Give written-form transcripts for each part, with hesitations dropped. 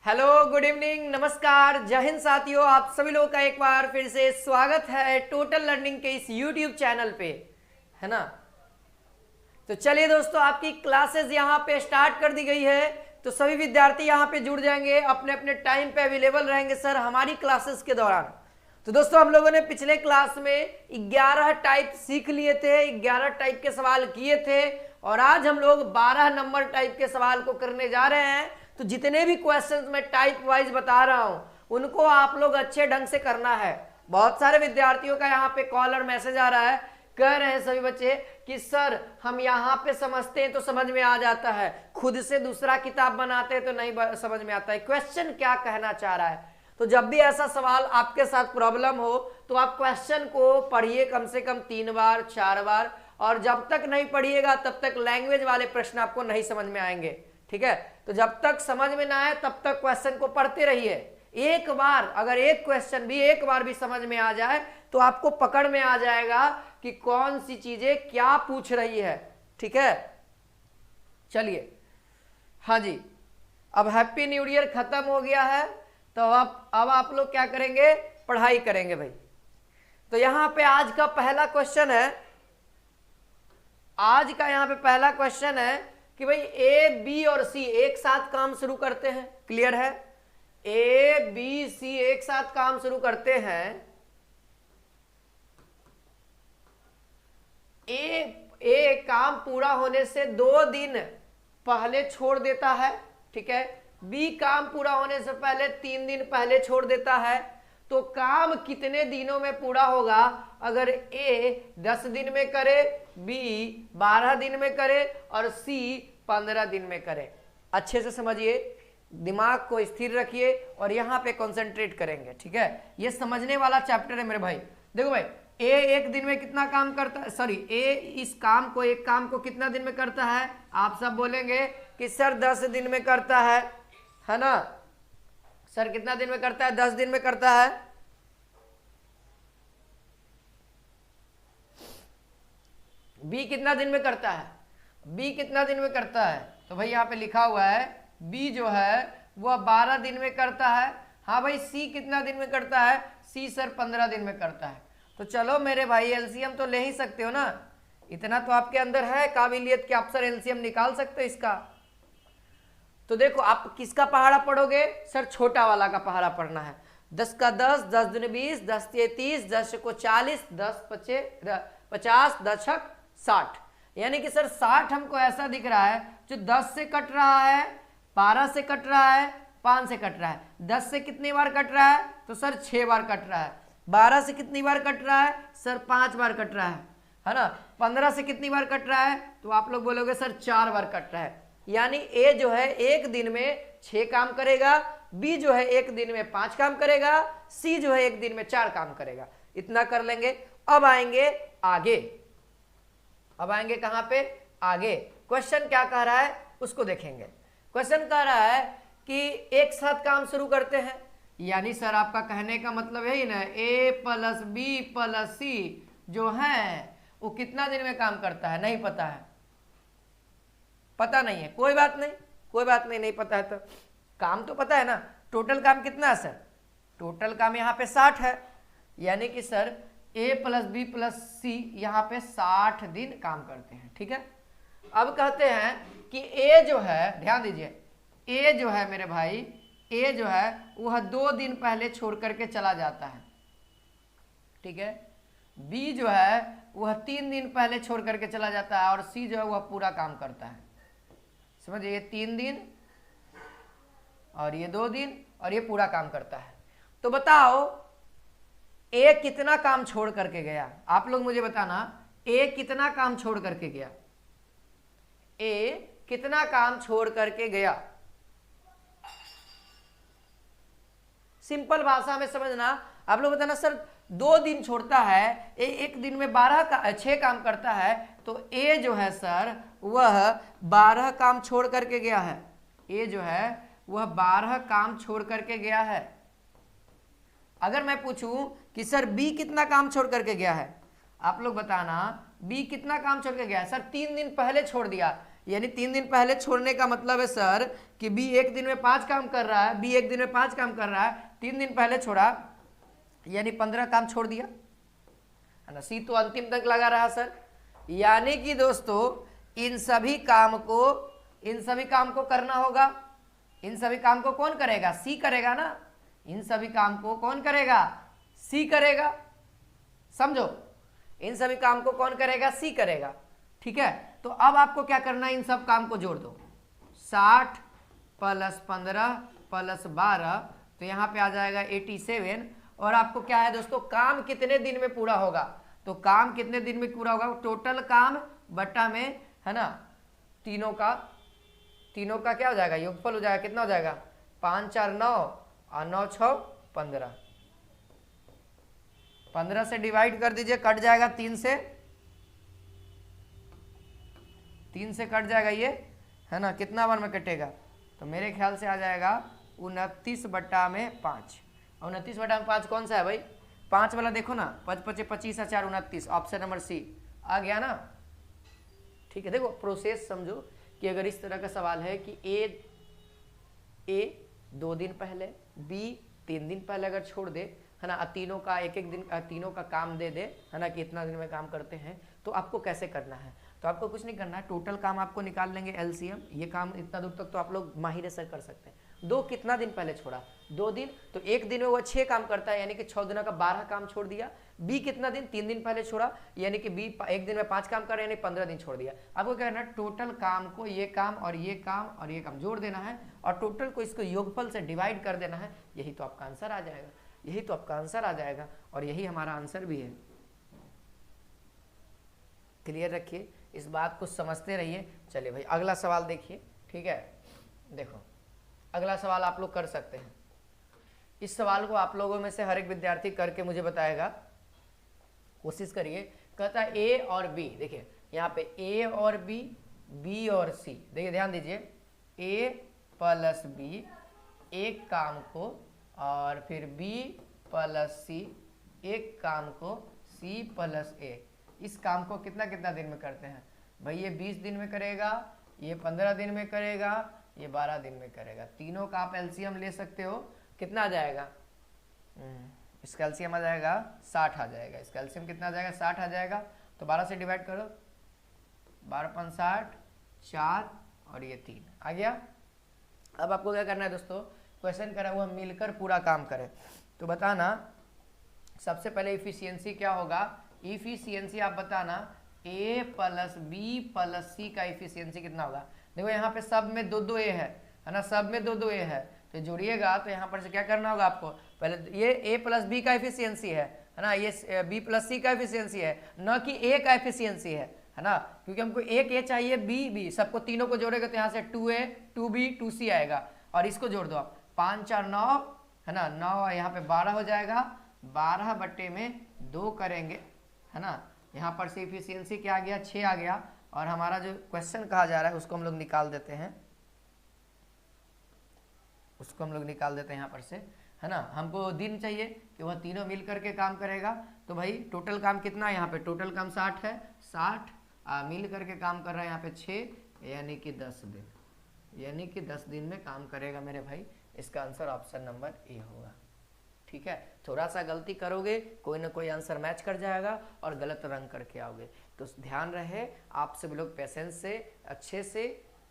Hello, good evening, नमस्कार, जय हिंद साथियों। आप सभी लोगों का एक बार फिर से स्वागत है टोटल लर्निंग के इस यूट्यूब चैनल पे, है ना। तो चलिए दोस्तों, आपकी क्लासेस यहाँ पे स्टार्ट कर दी गई है। तो सभी विद्यार्थी यहाँ पे जुड़ जाएंगे, अपने अपने टाइम पे अवेलेबल रहेंगे सर हमारी क्लासेस के दौरान। तो दोस्तों, हम लोगों ने पिछले क्लास में 11 टाइप सीख लिए थे, 11 टाइप के सवाल किए थे और आज हम लोग 12 नंबर टाइप के सवाल को करने जा रहे हैं। तो जितने भी क्वेश्चंस मैं टाइप वाइज बता रहा हूं उनको आप लोग अच्छे ढंग से करना है। बहुत सारे विद्यार्थियों का यहाँ पे कॉल और मैसेज आ रहा है, कह रहे हैं सभी बच्चे कि सर हम यहाँ पे समझते हैं तो समझ में आ जाता है, खुद से दूसरा किताब बनाते हैं तो नहीं समझ में आता है, क्वेश्चन क्या कहना चाह रहा है। तो जब भी ऐसा सवाल आपके साथ प्रॉब्लम हो तो आप क्वेश्चन को पढ़िए कम से कम 3 बार 4 बार, और जब तक नहीं पढ़िएगा तब तक लैंग्वेज वाले प्रश्न आपको नहीं समझ में आएंगे, ठीक है। तो जब तक समझ में ना आए तब तक क्वेश्चन को पढ़ते रहिए। एक बार अगर एक क्वेश्चन भी एक बार भी समझ में आ जाए तो आपको पकड़ में आ जाएगा कि कौन सी चीजें क्या पूछ रही है, ठीक है। चलिए, हाँ जी, अब हैप्पी न्यू ईयर खत्म हो गया है तो अब आप लोग क्या करेंगे, पढ़ाई करेंगे भाई। तो यहां पे आज का पहला क्वेश्चन है, आज का यहां पे पहला क्वेश्चन है कि भाई ए बी और सी एक साथ काम शुरू करते हैं, क्लियर है। ए बी सी एक साथ काम शुरू करते हैं। ए काम पूरा होने से 2 दिन पहले छोड़ देता है, ठीक है। बी काम पूरा होने से पहले 3 दिन पहले छोड़ देता है। तो काम कितने दिनों में पूरा होगा? अगर ए 10 दिन में करे, बी 12 दिन में करे और सी 15 दिन में करे। अच्छे से समझिए, दिमाग को स्थिर रखिए और यहाँ पे कंसंट्रेट करेंगे, ठीक है। ये समझने वाला चैप्टर है मेरे भाई। देखो भाई, ए एक दिन में कितना काम करता है, सॉरी ए इस काम को, एक काम को कितना दिन में करता है? आप सब बोलेंगे कि सर 10 दिन में करता है ना। सर कितना दिन में करता है? 10 दिन में करता है। बी कितना दिन में करता है? बी कितना दिन में करता है? तो भाई यहाँ पे लिखा हुआ है बी जो है वह 12 दिन में करता है। हाँ भाई, सी कितना दिन में करता है? सी सर 15 दिन में करता है। तो चलो मेरे भाई, एलसीएम तो ले ही सकते हो ना, इतना तो आपके अंदर है काबिलियत कि आप सर एलसीएम निकाल सकते हो इसका। तो देखो, आप किसका पहाड़ा पढ़ोगे? सर छोटा वाला का पहाड़ा पढ़ना है। 10 का 10, 10 दूनी 20, 10 तिये 30, 10 को 40, 10 पचे 50, 10 छक 60। यानी कि सर 60 हमको ऐसा दिख रहा है जो 10 से कट रहा है, 12 से कट रहा है, 5 से कट रहा है। 10 से कितनी बार कट रहा है? तो सर 6 बार कट रहा है। 12 से कितनी बार कट रहा है? सर 5 बार कट रहा है ना। 15 से कितनी बार कट रहा है? तो आप लोग बोलोगे सर 4 बार कट रहा है। यानी ए जो है एक दिन में 6 काम करेगा, बी जो है एक दिन में 5 काम करेगा, सी जो है एक दिन में 4 काम करेगा। इतना कर लेंगे। अब आएंगे आगे। अब आएंगे कहां पे? आगे। क्वेश्चन क्या कह रहा है उसको देखेंगे। क्वेश्चन कह रहा है कि एक साथ काम शुरू करते हैं, यानी सर आपका कहने का मतलब यही ना, ए प्लस बी प्लस सी जो है वो कितना दिन में काम करता है? नहीं पता है, पता नहीं है, कोई बात नहीं, कोई बात नहीं, नहीं पता है तो काम तो पता है ना। टोटल काम कितना है सर? टोटल काम यहाँ पे 60 है, यानी कि सर ए प्लस बी प्लस सी यहाँ पे 60 दिन काम करते हैं, ठीक है। अब कहते हैं कि ए जो है, ध्यान दीजिए, ए जो है मेरे भाई, ए जो है वह 2 दिन पहले छोड़ करके चला जाता है, ठीक है। बी जो है वह 3 दिन पहले छोड़ करके चला जाता है और सी जो है वह पूरा काम करता है। समझिए, ये 3 दिन और ये 2 दिन और ये पूरा काम करता है। तो बताओ ए कितना काम छोड़ करके गया? आप लोग मुझे बताना, ए कितना काम छोड़ करके गया? ए कितना काम छोड़ करके गया? सिंपल भाषा में समझना। आप लोग बताना सर 2 दिन छोड़ता है, ए एक दिन में 6 काम करता है, तो ए जो है सर वह 12 काम छोड़ करके गया है। ए जो है वह 12 काम छोड़ करके गया है। अगर मैं पूछूं कि सर बी कितना काम छोड़ करके गया है, आप लोग बताना बी कितना काम छोड़ के गया है? सर 3 दिन पहले छोड़ दिया, यानी 3 दिन पहले छोड़ने का मतलब है सर कि बी एक दिन में 5 काम कर रहा है, बी एक दिन में 5 काम कर रहा है, 3 दिन पहले छोड़ा यानी 15 काम छोड़ दिया है ना। सी तो अंतिम तक लगा रहा सर, यानी कि दोस्तों इन सभी काम को करना होगा। इन सभी काम को कौन करेगा? सी करेगा ना। इन सभी काम को कौन करेगा? सी करेगा। समझो, इन सभी काम को कौन करेगा? सी करेगा। ठीक है, तो अब आपको क्या करना है? इन सब काम को जोड़ दो। 60 + 15 + 12 तो यहां पे आ जाएगा 87। और आपको क्या है दोस्तों? काम कितने दिन में पूरा होगा? तो काम कितने दिन में पूरा होगा? टोटल काम बट्टा में, है ना, तीनों का क्या हो जाएगा? योगफल हो जाएगा। कितना हो जाएगा? 5 4 9 और 9 6 15। 15 से डिवाइड कर दीजिए, कट जाएगा 3 से कट जाएगा ये, है ना। कितना बार में कटेगा? तो मेरे ख्याल से आ जाएगा 29/5। और 29/5 कौन सा है भाई? 5 वाला देखो ना, 5 5 25 4 29, ऑप्शन नंबर सी आ गया ना। ठीक है, देखो प्रोसेस समझो कि अगर इस तरह का सवाल है कि ए 2 दिन पहले, बी 3 दिन पहले अगर छोड़ दे, है ना, तीनों का एक दिन तीनों का काम दे दे, है ना, कि इतना दिन में काम करते हैं, तो आपको कैसे करना है? तो आपको कुछ नहीं करना है, टोटल काम आपको निकाल लेंगे एलसीएम। ये काम इतना दूर तक तो आप लोग माहिर से कर सकते हैं। 2 कितना दिन पहले छोड़ा? 2 दिन, तो एक दिन में वो 6 काम करता है, यानी कि 6 दिनों का 12 काम छोड़ दिया। बी कितना दिन? 3 दिन पहले छोड़ा, यानी कि बी एक दिन में 5 काम कर रहे हैं, यानी 15 दिन छोड़ दिया। आपको क्या करना है? टोटल काम को ये काम और ये काम और ये काम जोड़ देना है, और टोटल को इसको योगफल से डिवाइड कर देना है। यही तो आपका आंसर आ जाएगा, यही तो आपका आंसर आ जाएगा, और यही हमारा आंसर भी है। क्लियर रखिए, इस बात को समझते रहिए। चलिए भाई अगला सवाल देखिए। ठीक है, देखो अगला सवाल आप लोग कर सकते हैं। इस सवाल को आप लोगों में से हर एक विद्यार्थी करके मुझे बताएगा, कोशिश करिए। कहता है ए और बी, देखिए यहाँ पे ए और बी, बी और सी, देखिए ध्यान दीजिए, ए प्लस बी एक काम को, और फिर बी प्लस सी एक काम को, सी प्लस ए, इस काम को कितना कितना दिन में करते हैं भाई? ये 20 दिन में करेगा, ये 15 दिन में करेगा, ये 12 दिन में करेगा। तीनों का आप एलसीएम ले सकते हो। कितना आ जाएगा? इसका एलसीएम आ जाएगा 60 आ जाएगा। इसका एलसीएम कितना आ जाएगा? 60 आ जाएगा। तो 12 से डिवाइड करो, 12 5 60, 4 और ये 3 आ गया। अब आपको क्या करना है दोस्तों? क्वेश्चन करा हुआ मिलकर पूरा काम करें। तो बताना सबसे पहले इफिशियंसी क्या होगा? इफिशियंसी आप बताना ए प्लस बी प्लस सी का इफिशियंसी कितना होगा? देखो यहाँ पे सब में 2 2 ए है ना, सब में 2 2 ए है, तो जोड़िएगा तो यहाँ पर से क्या करना होगा आपको? पहले ये ए प्लस बी का इफिशियंसी है ना, ये बी प्लस सी का इफिशियंसी है, न कि ए का इफिशियंसी है ना, क्योंकि हमको एक ए चाहिए, बी, सबको तीनों को जोड़ेगा तो यहाँ से 2a 2b 2c आएगा, और इसको जोड़ दो आप, 5 4 9, है ना, 9 यहाँ पे 12 हो जाएगा, 12 बट्टे में 2 करेंगे, है ना। यहाँ पर से इफिशियंसी क्या आ गया? 6 आ गया। और हमारा जो क्वेश्चन कहा जा रहा है उसको हम लोग निकाल देते हैं, उसको हम लोग निकाल देते हैं यहाँ पर से, है ना। हमको दिन चाहिए कि वह तीनों मिल करके काम करेगा। तो भाई टोटल काम कितना है? यहाँ पे टोटल काम 60 है, 60 मिल करके काम कर रहा है यहाँ पे 6, यानी कि 10 दिन, यानी कि 10 दिन में काम करेगा मेरे भाई। इसका आंसर ऑप्शन नंबर ए होगा। ठीक है, थोड़ा सा गलती करोगे कोई ना कोई आंसर मैच कर जाएगा और गलत रंग करके आओगे, तो ध्यान रहे आप सब लोग पेशेंस से अच्छे से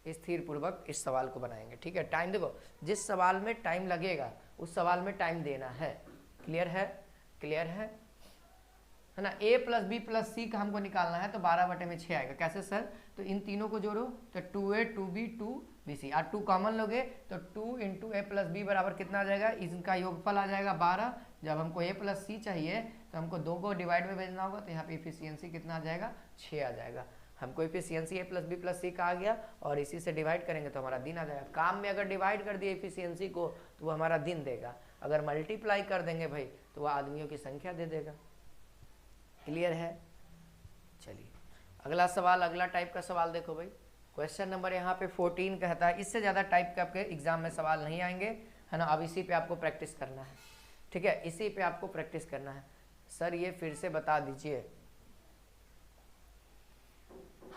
स्थिर पूर्वक इस सवाल को बनाएंगे। ठीक है, टाइम देखो, जिस सवाल में टाइम लगेगा उस सवाल में टाइम देना है। क्लियर है? क्लियर है ना। a plus B plus C का हमको निकालना है, तो 12 बटे में 6 आएगा। कैसे सर? तो इन तीनों को जोड़ो, तो 2a 2b 2bc, और 2 कॉमन लोगे तो 2 इंटू ए प्लस बी बराबर कितना आ जाएगा? इनका योगफल आ जाएगा 12। जब हमको a प्लस सी चाहिए तो हमको 2 को डिवाइड में भेजना होगा, तो यहाँ पे इफिशियंसी कितना आ जाएगा? 6 आ जाएगा। हमको efficiency a plus B plus C का आ गया, और इसी से डिवाइड करेंगे तो हमारा दिन आ जाएगा। काम में अगर डिवाइड कर दिए इफिशियंसी को तो वो हमारा दिन देगा, अगर मल्टीप्लाई कर देंगे भाई तो वह आदमियों की संख्या दे देगा। क्लियर है? चलिए अगला सवाल, अगला टाइप का सवाल देखो भाई। क्वेश्चन नंबर यहाँ पे 14 कहता है, इससे ज़्यादा टाइप के आपके एग्जाम में सवाल नहीं आएंगे, है ना। अब इसी पे आपको प्रैक्टिस करना है। ठीक है, इसी पे आपको प्रैक्टिस करना है। सर ये फिर से बता दीजिए।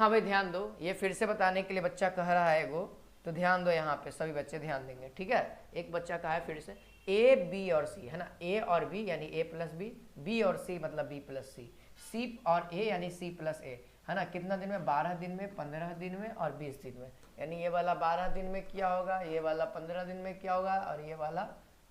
हाँ भाई ध्यान दो, ये फिर से बताने के लिए बच्चा कह रहा है वो, तो ध्यान दो, यहाँ पे सभी बच्चे ध्यान देंगे, ठीक है। एक बच्चा कहा है फिर से ए बी और सी, है ना, ए और बी यानी ए प्लस बी, बी और सी मतलब बी प्लस सी, सी और ए यानी सी प्लस ए, है ना, कितना दिन में, 12 दिन में, 15 दिन में और 20 दिन में, यानी ये वाला 12 दिन में क्या होगा, ये वाला 15 दिन में क्या होगा और ये वाला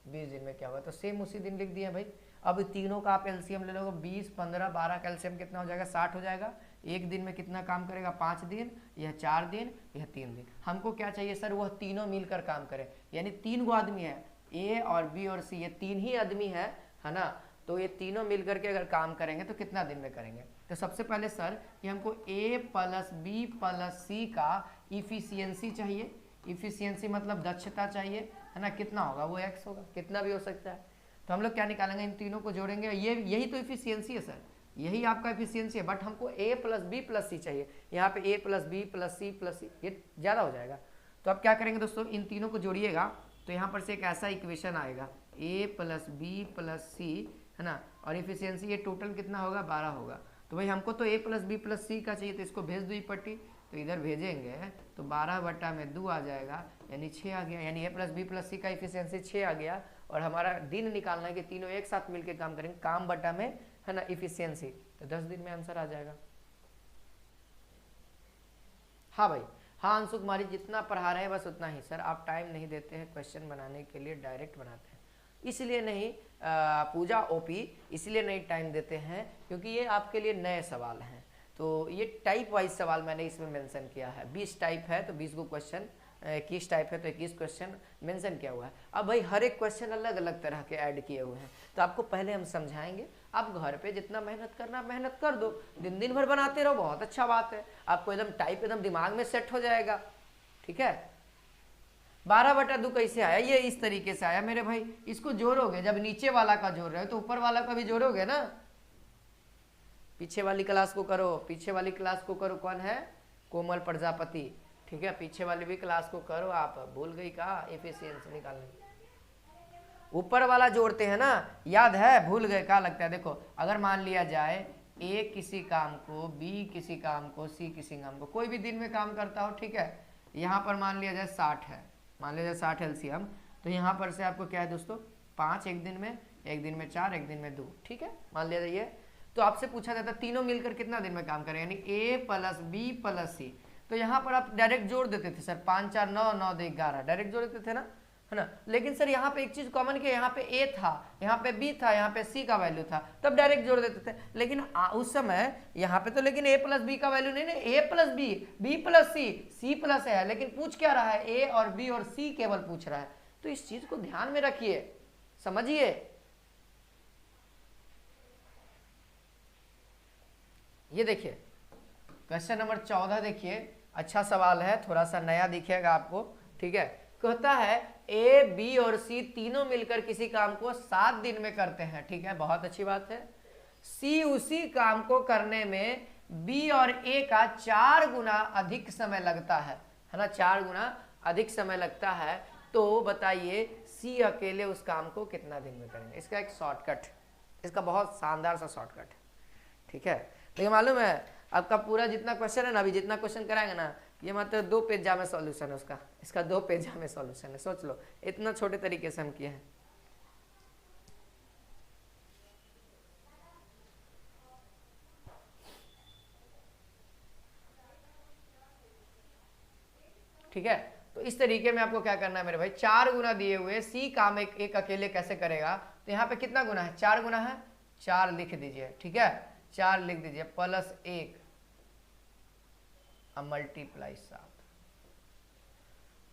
20 दिन में क्या होगा, तो सेम उसी दिन लिख दिया भाई। अब तीनों का आप एलसीएम ले लोगे, 20 15 12 का एलसीएम कितना हो जाएगा, 60 हो जाएगा। एक दिन में कितना काम करेगा, 5 दिन, यह 4 दिन, यह 3 दिन। हमको क्या चाहिए सर, वह तीनों मिलकर काम करें, यानी 3 गो आदमी है, ए और बी और सी, ये 3 ही आदमी है ना, तो ये तीनों मिलकर के अगर काम करेंगे तो कितना दिन में करेंगे। तो सबसे पहले सर ये हमको A plus B plus C का इफिशियंसी चाहिए, इफिशियंसी मतलब दक्षता चाहिए, है ना, कितना होगा, वो एक्स होगा, कितना भी हो सकता है। तो हम लोग क्या निकालेंगे, इन तीनों को जोड़ेंगे, ये यही तो इफिशियंसी है सर, यही आपका इफिशियंसी है, बट हमको A plus B plus C चाहिए, यहाँ पे A plus B plus C plus C, ये ज़्यादा हो जाएगा। तो आप क्या करेंगे दोस्तों, इन तीनों को जोड़िएगा तो यहाँ पर से एक ऐसा इक्वेशन आएगा, ए प्लस बी प्लस सी, है ना, और इफिशियंसी ये टोटल कितना होगा, 12 होगा। तो भाई हमको तो ए प्लस बी प्लस सी का चाहिए, तो इसको भेज दो ये पट्टी, तो इधर भेजेंगे तो 12/2 आ जाएगा, यानी 6 आ गया, यानी ए प्लस बी प्लस सी का इफिशियंसी 6 आ गया। और हमारा दिन निकालना है कि तीनों एक साथ मिलकर काम करेंगे, काम बटा में, है ना, इफिशियंसी, तो 10 दिन में आंसर आ जाएगा। हाँ भाई, हाँ अंशु कुमारी, जितना पढ़ा रहे हैं बस उतना ही सर, आप टाइम नहीं देते हैं क्वेश्चन बनाने के लिए, डायरेक्ट बनाते हैं, इसलिए नहीं, पूजा ओपी इसलिए नहीं टाइम देते हैं क्योंकि ये आपके लिए नए सवाल हैं, तो ये टाइप वाइज सवाल मैंने इसमें मेंशन किया है। 20 टाइप है तो 20 को क्वेश्चन, 21 टाइप है तो 21 क्वेश्चन मेंशन किया हुआ है। अब भाई हर एक क्वेश्चन अलग अलग तरह के ऐड किए हुए हैं, तो आपको पहले हम समझाएंगे, आप घर पे जितना मेहनत करना मेहनत कर दो, दिन भर बनाते रहो, बहुत अच्छा बात है, आपको एकदम टाइप एकदम दिमाग में सेट हो जाएगा, ठीक है। 12/2 कैसे आया, ये इस तरीके से आया मेरे भाई, इसको जोड़ोगे, जब नीचे वाला का जोड़ रहे हो तो ऊपर वाला का भी जोड़ोगे ना। पीछे वाली क्लास को करो, पीछे वाली क्लास को करो, कौन है, कोमल प्रजापति, ठीक है, पीछे वाली भी क्लास को करो। आप भूल गई कहा एफिशिएंसी निकालने, ऊपर वाला जोड़ते हैं ना, याद है, भूल गए क्या लगता है। देखो अगर मान लिया जाए ए किसी काम को, बी किसी काम को, सी किसी काम को, कोई भी दिन में काम करता हो, ठीक है, यहाँ पर मान लिया जाए 60 है, मान लिया जाए 60 एलसीएम, तो यहाँ पर से आपको क्या है दोस्तों, 5 एक दिन में 4 एक दिन में 2, ठीक है, मान लिया जाइए। तो आपसे पूछा जाता है तीनों मिलकर कितना दिन में काम करें, यानी ए प्लस बी प्लस सी, तो यहाँ पर आप डायरेक्ट जोड़ देते थे सर, 5 4 9 9 2 11, डायरेक्ट जोड़ देते थे ना, है ना। लेकिन सर यहाँ पे एक चीज कॉमन किया, यहाँ पे ए था, यहाँ पे बी था, यहाँ पे सी का वैल्यू था, तब डायरेक्ट जोड़ देते थे। लेकिन उस समय यहाँ पे तो लेकिन ए प्लस बी का वैल्यू नहीं, ए प्लस बी, बी प्लस सी, सी प्लस है, लेकिन पूछ क्या रहा है, ए और बी और सी केवल पूछ रहा है। तो इस चीज को ध्यान में रखिए, समझिए। ये देखिए क्वेश्चन नंबर 14 देखिए, अच्छा सवाल है, थोड़ा सा नया दिखेगा आपको, ठीक है। कहता है ए बी और सी तीनों मिलकर किसी काम को 7 दिन में करते हैं, ठीक है, बहुत अच्छी बात है। सी उसी काम को करने में बी और ए का 4 गुना अधिक समय लगता है ना, 4 गुना अधिक समय लगता है। तो बताइए सी अकेले उस काम को कितना दिन में करेंगे। इसका एक शॉर्टकट, इसका बहुत शानदार सा शॉर्टकट, ठीक है। लेकिन मालूम है आपका पूरा जितना क्वेश्चन है ना, अभी जितना क्वेश्चन कराएंगे ना, ये मतलब 2 पेजा में सॉल्यूशन है उसका, इसका 2 पेजा में सॉल्यूशन है, सोच लो, इतना छोटे तरीके से हम किए हैं। ठीक है, तो इस तरीके में आपको क्या करना है मेरे भाई, 4 गुना दिए हुए सी काम एक अकेले कैसे करेगा, तो यहाँ पे कितना गुना है, 4 गुना है, 4 लिख दीजिए, ठीक है, 4 लिख दीजिए, प्लस 1 मल्टीप्लाई 7,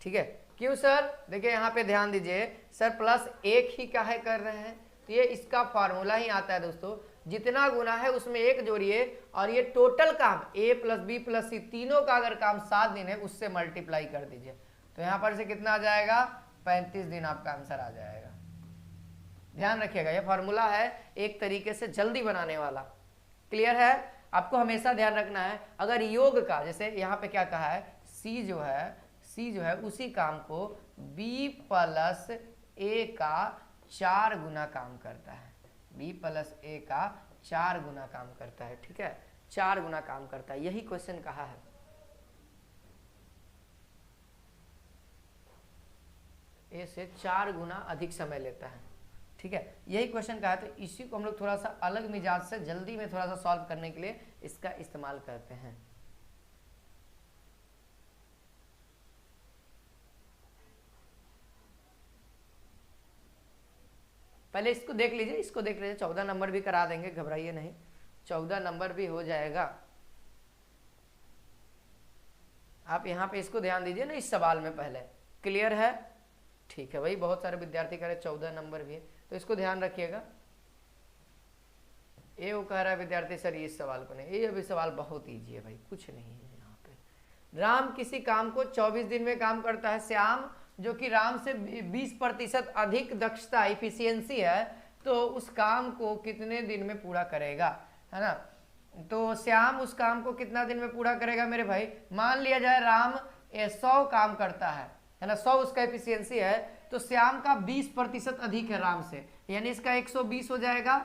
ठीक है। क्यों सर, देखिए यहाँ पे ध्यान दीजिए सर, प्लस 1 ही काहे कर रहे हैं, तो ये इसका फार्मूला ही आता है दोस्तों, जितना गुना है उसमें 1 जोड़िए और ये टोटल काम ए प्लस बी प्लस सी तीनों का अगर काम 7 दिन है उससे मल्टीप्लाई कर दीजिए, तो यहाँ पर से कितना आ जाएगा, 35 दिन आपका आंसर आ जाएगा। ध्यान रखिएगा, ये फार्मूला है एक तरीके से जल्दी बनाने वाला, क्लियर है। आपको हमेशा ध्यान रखना है, अगर योग का, जैसे यहाँ पे क्या कहा है, सी जो है उसी काम को b प्लस ए का 4 गुना काम करता है, b प्लस ए का 4 गुना काम करता है, ठीक है, 4 गुना काम करता है, यही क्वेश्चन कहा है। ए से 4 गुना अधिक समय लेता है। ठीक है, यही क्वेश्चन का है, तो इसी को हम लोग थोड़ा सा अलग मिजाज से जल्दी में थोड़ा सा सॉल्व करने के लिए इसका इस्तेमाल करते हैं। पहले इसको देख लीजिए, इसको देख लीजिए, 14 नंबर भी करा देंगे, घबराइए नहीं, 14 नंबर भी हो जाएगा। आप यहाँ पे इसको ध्यान दीजिए ना, इस सवाल में पहले क्लियर है। ठीक है भाई, बहुत सारे विद्यार्थी कह रहे 14 नंबर भी है, तो इसको ध्यान रखिएगा। ये वो कह रहा है विद्यार्थी सर इस सवाल को नहीं, ये अभी सवाल बहुत ईजी है भाई, कुछ नहीं है यहाँ पे। राम किसी काम को 24 दिन में काम करता है, श्याम जो कि राम से 20% अधिक दक्षता इफिशियंसी है, तो उस काम को कितने दिन में पूरा करेगा, है ना। तो श्याम उस काम को कितना दिन में पूरा करेगा मेरे भाई। मान लिया जाए राम 100 काम करता है ना, 100 उसका एफिशिएंसी है, तो श्याम का 20% अधिक है राम से, यानी इसका 120 हो जाएगा।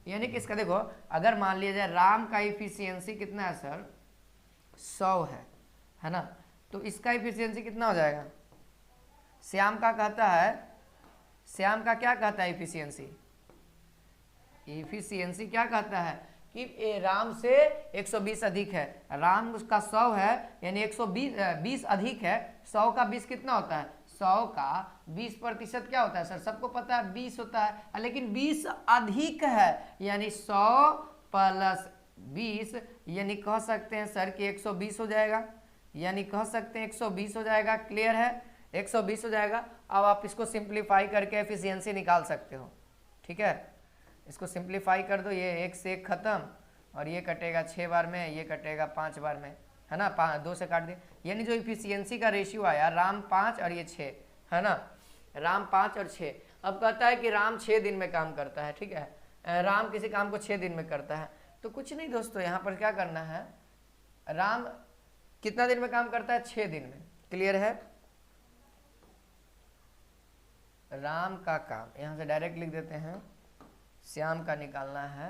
यानी कि इसका देखो, अगर मान लिया जाए राम का एफिशिएंसी कितना है सर, 100 है ना, तो इसका एफिशिएंसी कितना हो जाएगा। श्याम का कहता है, श्याम का क्या कहता है एफिशिएंसी, एफिशिएंसी क्या कहता है कि राम से 120 अधिक है, राम उसका 100 है, यानी 120 अधिक है, 100 का 20 कितना होता है, 100 का 20% क्या होता है सर, सबको पता है 20 होता है, लेकिन 20 अधिक है, यानी 100 प्लस 20, यानी कह सकते हैं सर कि 120 हो जाएगा, यानी कह सकते हैं 120 हो जाएगा। क्लियर है, 120 हो जाएगा। अब आप इसको सिंप्लीफाई करके एफिशिएंसी निकाल सकते हो। ठीक है, इसको सिंप्लीफाई कर दो, ये 1 से 1 खत्म, और ये कटेगा 6 बार में, ये कटेगा 5 बार में, है ना, 2 से काट दिए, यानी जो इफिशियंसी का रेशियो आया, राम 5 और ये 6, है ना, राम 5 और 6। अब कहता है कि राम 6 दिन में काम करता है। ठीक है, राम किसी काम को 6 दिन में करता है, तो कुछ नहीं दोस्तों, यहाँ पर क्या करना है, राम कितना दिन में काम करता है, 6 दिन में। क्लियर है, राम का काम यहाँ से डायरेक्ट लिख देते हैं, श्याम का निकालना है,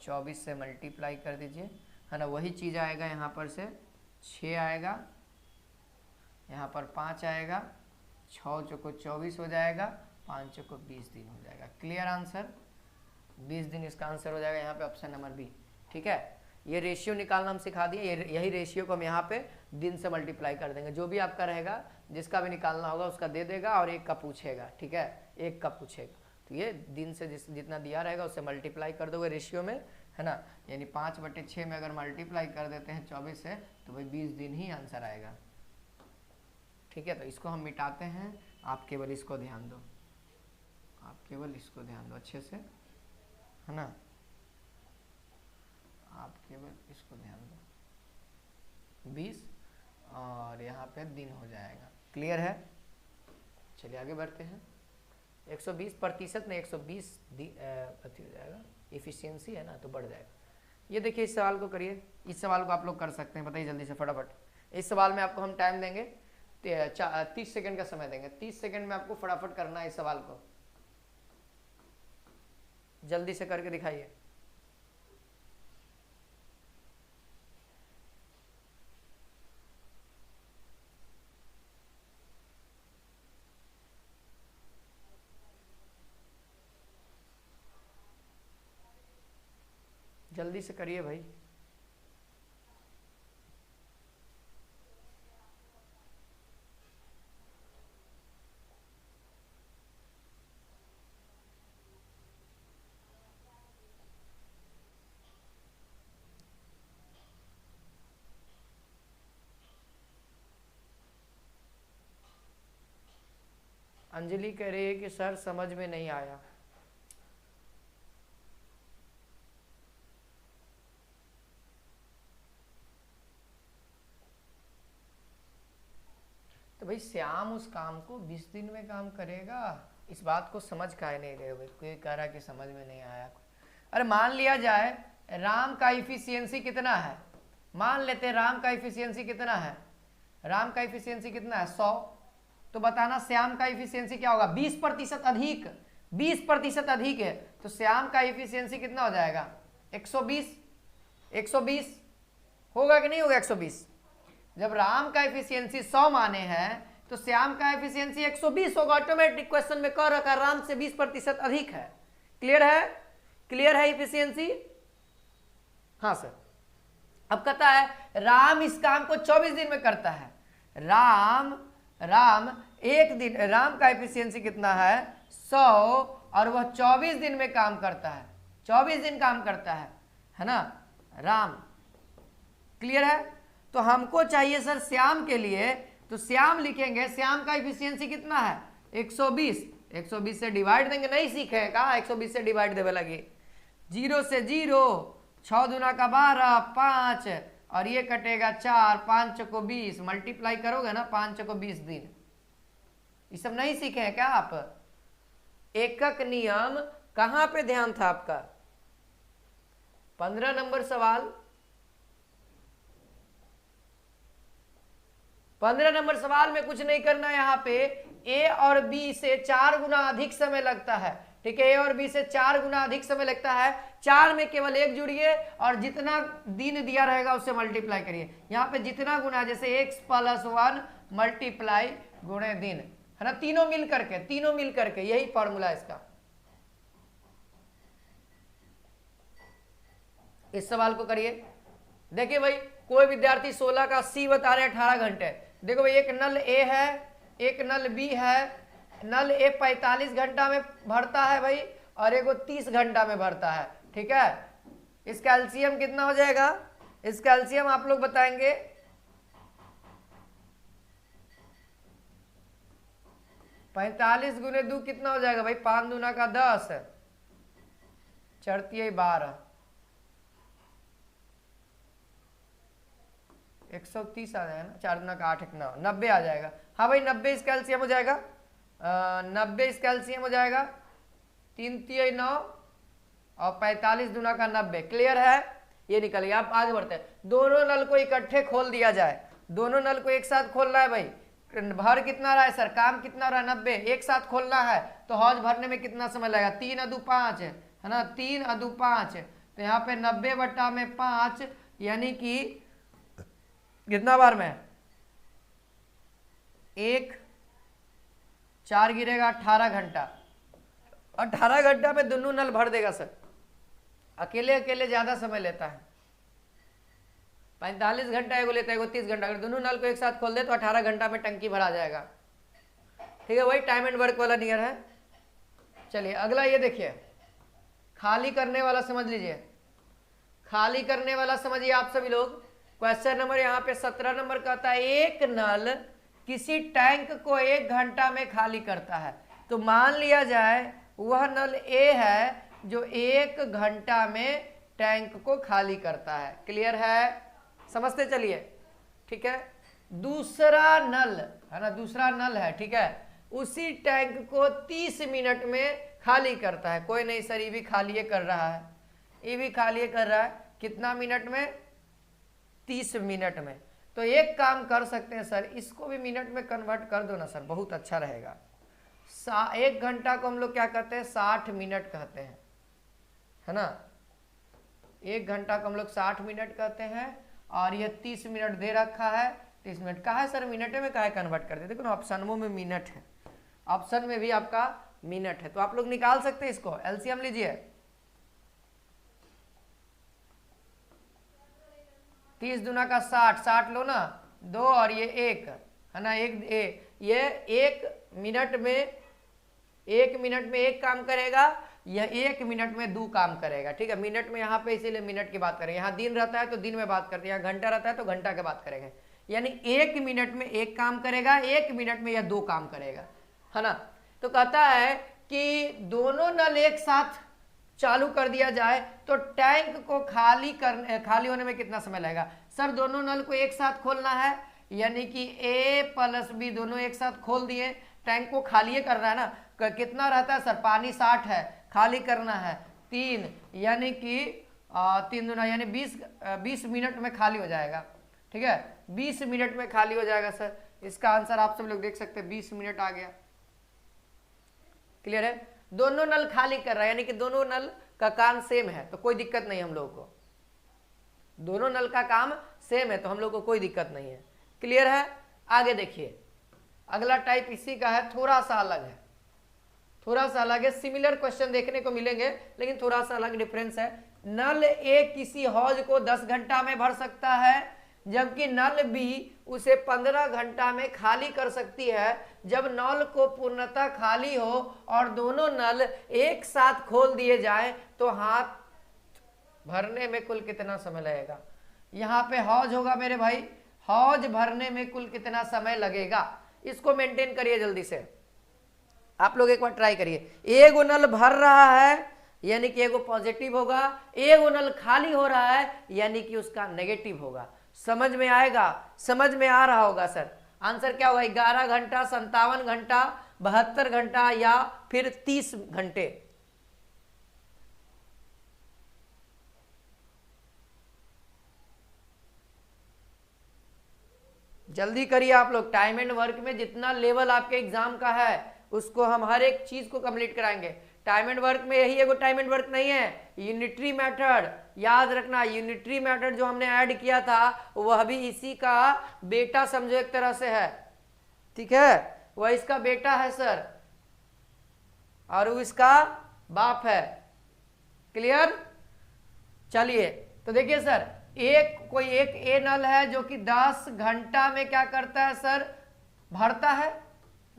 24 से मल्टीप्लाई कर दीजिए, है ना, वही चीज़ आएगा, यहाँ पर से 6 आएगा, यहाँ पर 5 आएगा, 6 चौको 24 हो जाएगा, 5 चौको 20 दिन हो जाएगा। क्लियर आंसर, 20 दिन इसका आंसर हो जाएगा यहाँ पे, ऑप्शन नंबर बी। ठीक है, ये रेशियो निकालना हम सिखा दिए, यही रेशियो को हम यहाँ पे दिन से मल्टीप्लाई कर देंगे, जो भी आपका रहेगा, जिसका भी निकालना होगा उसका दे देगा, और 1 का पूछेगा। ठीक है, 1 का पूछेगा, तो ये दिन से जितना दिया रहेगा उससे मल्टीप्लाई कर दोगे रेशियो में, है ना, यानी 5/6 में अगर मल्टीप्लाई कर देते हैं 24 से, तो भाई 20 दिन ही आंसर आएगा। ठीक है, तो इसको हम मिटाते हैं, आप केवल इसको ध्यान दो, आप केवल इसको ध्यान दो अच्छे से, है ना, आप केवल इसको ध्यान दो, 20 और यहाँ पे दिन हो जाएगा। क्लियर है, चलिए आगे बढ़ते हैं। 120% में 120 अति हो जाएगा, इफिशियंसी है ना, तो बढ़ जाएगा। ये देखिए, इस सवाल को करिए, इस सवाल को आप लोग कर सकते हैं, बताइए जल्दी से फटाफट। इस सवाल में आपको हम टाइम देंगे 30 सेकंड का समय देंगे, 30 सेकंड में आपको फटाफट करना है इस सवाल को, जल्दी से करके दिखाइए। जल्दी से करिए भाई। अंजलि कह रही है कि सर समझ में नहीं आया। तो भाई श्याम उस काम को 20 दिन में काम करेगा, इस बात को समझ काहे नहीं रहे भाई, कोई कह रहा कि समझ में नहीं आया। अरे मान लिया जाए राम का इफिशियंसी कितना है, मान लेते हैं राम का इफिशियंसी कितना है, राम का इफिशियंसी कितना है 100, तो बताना श्याम का इफिशियंसी क्या होगा, 20% अधिक, 20% अधिक है, तो श्याम का इफिशियंसी कितना हो जाएगा 120, 120 होगा कि नहीं होगा 120। जब राम का एफिशिएंसी 100 माने हैं, तो श्याम का एफिशिएंसी 120 होगा। ऑटोमेटिक क्वेश्चन में कह रखा राम से 20% अधिक है। क्लियर है? क्लियर है एफिशिएंसी? हाँ सर। अब कहता है राम इस काम को 24 दिन में करता है। राम एक दिन, राम का एफिशिएंसी कितना है 100, और वह 24 दिन में काम करता है, 24 दिन काम करता है ना राम। क्लियर है? तो हमको चाहिए सर श्याम के लिए, तो श्याम लिखेंगे, श्याम का एफिशिएंसी कितना है 120, 120 से डिवाइड देंगे, नहीं सीखे हैं कहा 120 से डिवाइड देवे लगे, 0 से 0, 6 दूना का 12, 5 और ये कटेगा 4, 5 को 20, मल्टीप्लाई करोगे ना 5 को 20 दिन। ये सब नहीं सीखे हैं क्या आप? एकक नियम कहां पे ध्यान था आपका? 15 नंबर सवाल, 15 नंबर सवाल में कुछ नहीं करना। यहाँ पे ए और बी से 4 गुना अधिक समय लगता है। ठीक है, ए और बी से 4 गुना अधिक समय लगता है। 4 में केवल 1 जुड़िए और जितना दिन दिया रहेगा उससे मल्टीप्लाई करिए। यहाँ पे जितना गुना, जैसे x+1 मल्टीप्लाई गुणे दिन, है ना, तीनों मिल करके यही फॉर्मूला है इसका। इस सवाल को करिए। देखिए भाई, कोई विद्यार्थी 16 का सी बता रहे 18 घंटे। देखो भाई, एक नल ए है, एक नल बी है। नल ए 45 घंटा में भरता है भाई, और एक 30 घंटा में भरता है। ठीक है, इसका एलसीएम कितना हो जाएगा? इसका एलसीएम आप लोग बताएंगे। पैंतालीस गुने 2 कितना हो जाएगा भाई? 5 दूना का 10, 4 12, 130 आ जाएगा ना, 4 दूना का 8, 1 9, 90 आ जाएगा। हाँ भाई, 90 इसका एलसीएम हो जाएगा, 90 इसका एलसीएम हो जाएगा, 3 3 9 और 45 दूना का 90। क्लियर है? ये निकल गया। आप आगे बढ़ते हैं। दोनों नल को इकट्ठे खोल दिया जाए, दोनों नल को एक साथ खोलना है भाई। भर कितना रहा है सर? काम कितना रहा है 90, एक साथ खोलना है तो हौज भरने में कितना समय लगेगा? 3 अदू 5 है ना, 3 अदू 5। तो यहाँ पे 90/5 यानी कि कितना बार में? 1 4 गिरेगा 18 घंटा। 18 घंटा में दोनों नल भर देगा सर। अकेले अकेले ज्यादा समय लेता है, 45 घंटा एगो लेता है, एगो 30 घंटा। अगर दोनों नल को एक साथ खोल दे तो 18 घंटा में टंकी भरा जाएगा। ठीक है, वही टाइम एंड वर्क वाला नियर है। चलिए अगला ये देखिए, खाली करने वाला समझ लीजिए, खाली करने वाला समझिए आप सभी लोग। क्वेश्चन नंबर यहाँ पे 17 नंबर कहता है एक नल किसी टैंक को 1 घंटा में खाली करता है। तो मान लिया जाए वह नल ए है जो 1 घंटा में टैंक को खाली करता है। क्लियर है? समझते चलिए। ठीक है, दूसरा नल है ना, दूसरा नल है, ठीक है, उसी टैंक को 30 मिनट में खाली करता है। कोई नहीं सर, ये भी खाली कर रहा है, ये भी खाली कर रहा है। कितना मिनट में? 30 मिनट में। तो एक काम कर सकते हैं सर, इसको भी मिनट में कन्वर्ट कर दो ना सर, बहुत अच्छा रहेगा। 1 घंटा को हम लोग क्या कहते हैं? 60 मिनट कहते हैं, है ना। 1 घंटा को हम लोग 60 मिनट कहते हैं, और ये 30 मिनट दे रखा है। 30 मिनट कहा है सर? मिनट में कहा है कन्वर्ट कर दे। देखो ना, ऑप्शनों में मिनट है, ऑप्शन में भी आपका मिनट है, तो आप लोग निकाल सकते हैं इसको। एलसीएम लीजिए, 30 दूना का 60, 60 लो ना, 2 और ये 1 है ना, ये 1 मिनट में, 1 मिनट में 1 काम करेगा, यह 1 मिनट में 2 काम करेगा। ठीक है, मिनट में यहाँ पे इसीलिए मिनट की बात करेंगे। यहाँ दिन रहता है तो दिन में बात करते हैं, यहाँ घंटा रहता है तो घंटा की बात करेंगे। यानी 1 मिनट में 1 काम करेगा, 1 मिनट में यह 2 काम करेगा, है ना। तो कहता है कि दोनों नल एक साथ चालू कर दिया जाए तो टैंक को खाली होने में कितना समय लगेगा? सर दोनों नल को एक साथ खोलना है, यानी कि A + B दोनों एक साथ खोल दिए, टैंक को खाली करना है ना। कितना रहता है सर? पानी 60 है, खाली करना है 3, यानी कि 3 दूना यानी 20 मिनट में खाली हो जाएगा। ठीक है, 20 मिनट में खाली हो जाएगा सर। इसका आंसर आप सब लोग देख सकते हैं, 20 मिनट आ गया। क्लियर है? दोनों नल खाली कर रहा है, यानी कि दोनों नल का काम सेम है, तो कोई दिक्कत नहीं हम लोग को। दोनों नल का काम सेम है तो हम लोग को कोई दिक्कत नहीं है। क्लियर है? आगे देखिए, अगला टाइप इसी का है, थोड़ा सा अलग है, थोड़ा सा अलग है। सिमिलर क्वेश्चन देखने को मिलेंगे लेकिन थोड़ा सा अलग डिफरेंस है। नल ए किसी हौज को 10 घंटा में भर सकता है, जबकि नल बी उसे 15 घंटा में खाली कर सकती है। जब नल को पूर्णतः खाली हो और दोनों नल एक साथ खोल दिए जाएं तो हाथ भरने में कुल कितना समय लगेगा। यहां पे हौज होगा मेरे भाई, हौज भरने में कुल कितना समय लगेगा, इसको मेंटेन करिए जल्दी से। आप लोग एक बार ट्राई करिए। एगो नल भर रहा है यानी कि एगो पॉजिटिव होगा, एगो नल खाली हो रहा है यानी कि उसका नेगेटिव होगा। समझ में आएगा, समझ में आ रहा होगा सर। आंसर क्या होगा, 11 घंटा, 57 घंटा, 72 घंटा या फिर 30 घंटे। जल्दी करिए आप लोग। टाइम एंड वर्क में जितना लेवल आपके एग्जाम का है उसको हम हर एक चीज को कंप्लीट कराएंगे। टाइम एंड वर्क में यही एगो टाइम एंड वर्क नहीं है, यूनिटरी मेथड याद रखना। यूनिटरी मेथड जो हमने ऐड किया था वह भी इसी का बेटा समझो एक तरह से है, ठीक है, वह इसका बेटा है सर और वो इसका बाप है। क्लियर। चलिए तो देखिए सर, कोई एक ए नल है जो कि 10 घंटा में क्या करता है सर, भरता है।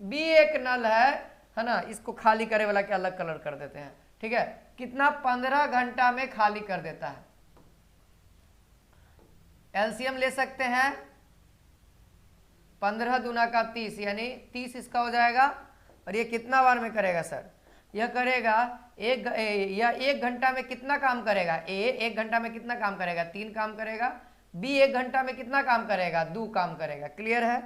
बी एक नल है ना, इसको खाली करे वाला के अलग कलर कर देते हैं, ठीक है, कितना 15 घंटा में खाली कर देता है। एलसीएम ले सकते हैं, 15 दूना का 30 यानी 30 इसका हो जाएगा। और ये कितना बार में करेगा सर, यह करेगा एक घंटा में कितना काम करेगा, ए 1 घंटा में कितना काम करेगा, 3 काम करेगा। बी 1 घंटा में कितना काम करेगा, 2 काम करेगा। क्लियर है।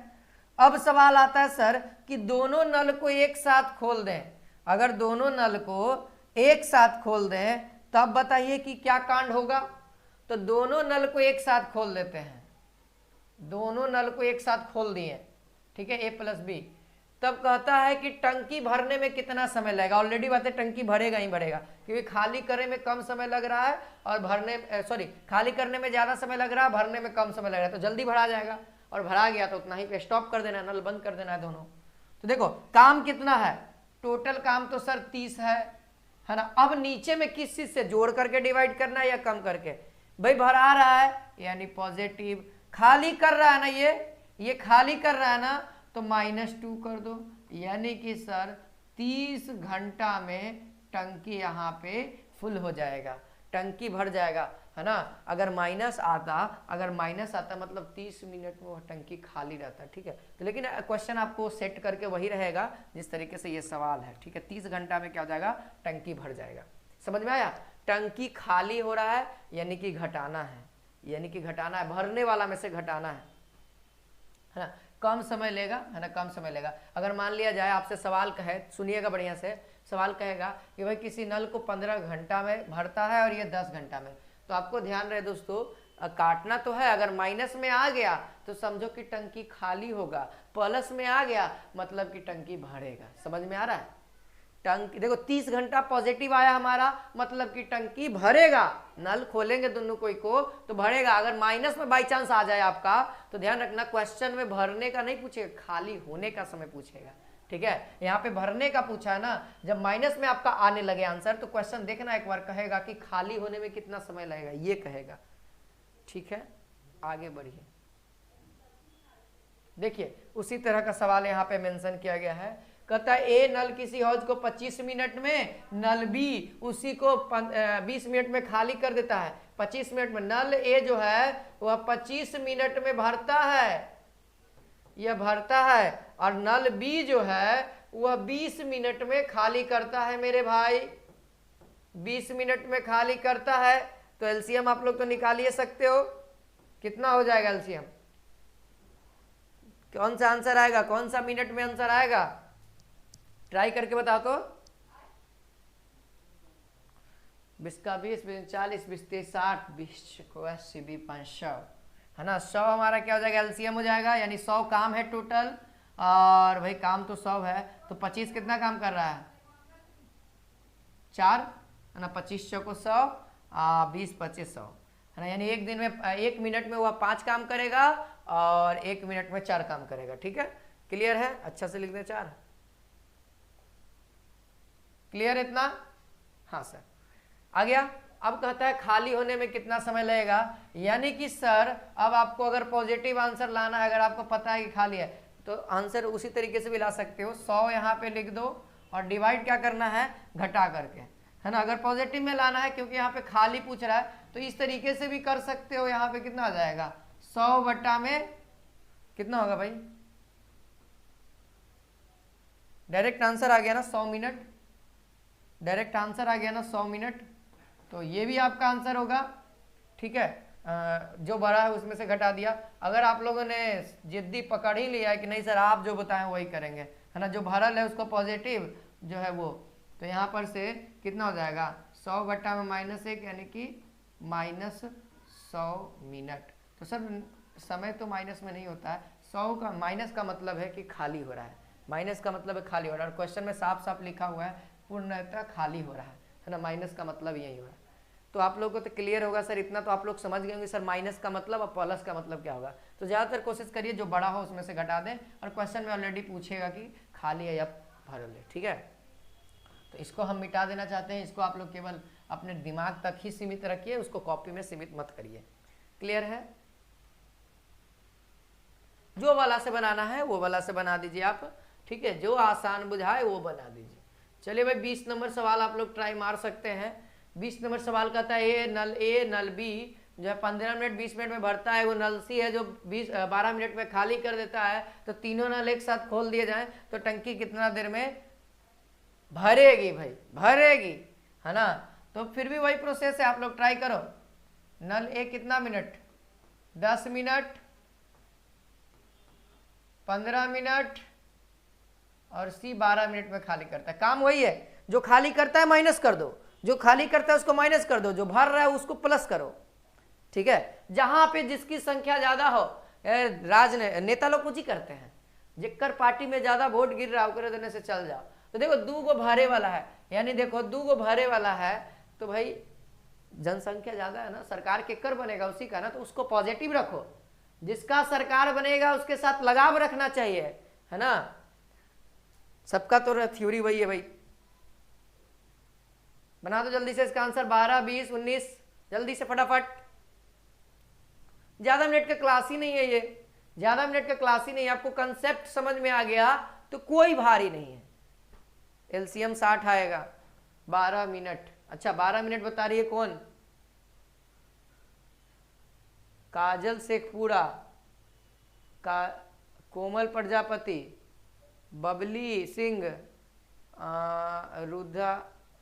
अब सवाल आता है सर कि दोनों नल को एक साथ खोल दें। अगर दोनों नल को एक साथ खोल दें तब बताइए कि क्या कांड होगा। तो दोनों नल को एक साथ खोल देते हैं, दोनों नल को एक साथ खोल दिए, ठीक है, ए प्लस बी। तब कहता है कि टंकी भरने में कितना समय लगेगा। ऑलरेडी बात है, टंकी भरेगा ही भरेगा, क्योंकि खाली करने में कम समय लग रहा है और खाली करने में ज्यादा समय लग रहा है, भरने में कम समय लग रहा है, तो जल्दी भरा जाएगा। और भरा गया तो उतना ही पे स्टॉप कर देना है, नल बंद कर देना है दोनों। तो देखो काम कितना है, टोटल काम तो सर 30 है ना। अब नीचे में किस चीज से जोड़ करके डिवाइड करना है या कम करके। भाई भरा रहा है यानी पॉजिटिव, खाली कर रहा है ना, ये खाली कर रहा है ना, तो -2 कर दो, यानी कि सर 30 घंटा में टंकी यहाँ पे फुल हो जाएगा, टंकी भर जाएगा, है ना। अगर माइनस आता मतलब 30 मिनट में वह टंकी खाली रहता है, ठीक है। तो लेकिन क्वेश्चन आपको सेट करके वही रहेगा जिस तरीके से ये सवाल है, ठीक है। 30 घंटा में क्या हो जाएगा, टंकी भर जाएगा। समझ में आया। टंकी खाली हो रहा है यानी कि घटाना है, यानी कि घटाना है, भरने वाला में से घटाना है ना। कम समय लेगा, है ना, कम समय लेगा। अगर मान लिया जाए आपसे सवाल कहे, सुनिएगा बढ़िया से, सवाल कहेगा कि भाई किसी नल को 15 घंटा में भरता है और ये 10 घंटा में, तो आपको ध्यान रहे दोस्तों, काटना तो है। अगर माइनस में आ गया तो समझो कि टंकी खाली होगा, प्लस में आ गया मतलब कि टंकी भरेगा। समझ में आ रहा है। टंकी देखो 30 घंटा पॉजिटिव आया हमारा, मतलब कि टंकी भरेगा, नल खोलेंगे दोनों कोई को तो भरेगा। अगर माइनस में बाई चांस आ जाए आपका तो ध्यान रखना, क्वेश्चन में भरने का नहीं पूछेगा, खाली होने का समय पूछेगा, ठीक है। यहाँ पे भरने का पूछा है ना। जब माइनस में आपका आने लगे आंसर तो क्वेश्चन देखना एक बार, कहेगा कि खाली होने में कितना समय लगेगा, ये कहेगा, ठीक है। आगे बढ़िए, देखिए उसी तरह का सवाल यहाँ पे मेंशन किया गया है। कहता है ए नल किसी हौज को 25 मिनट में, नल बी उसी को 20 मिनट में खाली कर देता है। 25 मिनट में नल ए जो है वह 25 मिनट में भरता है, यह भरता है, और नल बी जो है वह 20 मिनट में खाली करता है मेरे भाई, 20 मिनट में खाली करता है। तो एलसीएम आप लोग तो निकाल ही सकते हो, कितना हो जाएगा एलसीएम, कौन सा आंसर आएगा, कौन सा मिनट में आंसर आएगा, ट्राई करके बताओ तो। 20 का 20, 40, 20, 30, 60, 20 को 80, 20, 500, है ना। 100 हमारा क्या हो जाएगा, एलसीएम हो जाएगा, यानी 100 काम है टोटल, और भाई काम तो 100 है, तो 25 कितना काम कर रहा है, 4, है ना। 25 को 100, 20, 25, 100, है ना। यानी एक दिन में 1 मिनट में वह 5 काम करेगा और 1 मिनट में 4 काम करेगा, ठीक है। क्लियर है? अच्छा से लिख दें 4। क्लियर इतना? हाँ सर। आ गया। अब कहता है खाली होने में कितना समय लगेगा, यानी कि सर अब आपको अगर पॉजिटिव आंसर लाना है, अगर आपको पता है कि खाली है, तो आंसर उसी तरीके से भी ला सकते हो। 100 यहाँ पे लिख दो और डिवाइड क्या करना है, घटा करके, है ना। अगर पॉजिटिव में लाना है, क्योंकि यहाँ पे खाली पूछ रहा है, तो इस तरीके से भी कर सकते हो। यहाँ पे कितना आ जाएगा, 100 बट्टा में कितना होगा भाई, डायरेक्ट आंसर आ गया ना 100 मिनट, डायरेक्ट आंसर आ गया ना 100 मिनट। तो ये भी आपका आंसर होगा, ठीक है। जो बड़ा है उसमें से घटा दिया। अगर आप लोगों ने जिद्दी पकड़ ही लिया है कि नहीं सर आप जो बताएं वही करेंगे, है ना, जो भरल है उसको पॉजिटिव जो है वो, तो यहाँ पर से कितना हो जाएगा, 100 बट्टा में -1 यानी कि -100 मिनट। तो सर समय तो माइनस में नहीं होता है, 100 का माइनस का मतलब है कि खाली हो रहा है, माइनस का मतलब है खाली हो रहा है। और क्वेश्चन में साफ साफ लिखा हुआ है पूर्णतः खाली हो रहा है ना, माइनस का मतलब यही हो रहा है। तो आप लोगों को तो क्लियर होगा सर, इतना तो आप लोग समझ गए होंगे सर माइनस का मतलब और प्लस का मतलब क्या होगा। तो ज़्यादातर कोशिश करिए जो बड़ा हो उसमें से घटा दें, और क्वेश्चन में ऑलरेडी पूछेगा कि खाली है या भरल है, ठीक है। तो इसको हम मिटा देना चाहते हैं, इसको आप लोग केवल अपने दिमाग तक ही सीमित रखिए, उसको कॉपी में सीमित मत करिए। क्लियर है? जो वाला से बनाना है वो वाला से बना दीजिए आप, ठीक है, जो आसान बुझाए वो बना दीजिए। चलिए भाई 20 नंबर सवाल आप लोग ट्राई मार सकते हैं। 20 नंबर सवाल कहता है ए नल बी जो है 15 मिनट 20 मिनट में भरता है, वो नल सी है जो 12 मिनट में खाली कर देता है। तो तीनों नल एक साथ खोल दिए जाएं तो टंकी कितना देर में भरेगी भाई, भरेगी, है ना। तो फिर भी वही प्रोसेस है, आप लोग ट्राई करो। नल ए कितना मिनट, 10 मिनट, 15 मिनट, और सी 12 मिनट में खाली करता है। काम वही है, जो खाली करता है माइनस कर दो, जो खाली करता है उसको माइनस कर दो, जो भर रहा है उसको प्लस करो, ठीक है। जहां पे जिसकी संख्या ज्यादा हो, नेता लोग कुछ ही करते हैं, जेकर पार्टी में ज्यादा वोट गिर रहा है देने से चल जाओ। तो देखो 2 गो भरे वाला है, यानी देखो 2 गो भरे वाला है, तो भाई जनसंख्या ज्यादा है ना, सरकार केकर बनेगा उसी का ना, तो उसको पॉजिटिव रखो। जिसका सरकार बनेगा उसके साथ लगाव रखना चाहिए, है ना। सबका तो थ्योरी वही है भाई। बना दो जल्दी से इसका आंसर, 12, 20, 19, जल्दी से फटाफट। ज्यादा मिनट का क्लास ही नहीं है ये, ज्यादा मिनट का क्लास ही नहीं है। आपको कंसेप्ट समझ में आ गया तो कोई भारी नहीं है। एलसीएम 60 आएगा, 12 मिनट। अच्छा 12 मिनट बता रही है कौन, काजल शेखपुरा, कोमल प्रजापति, बबली सिंह,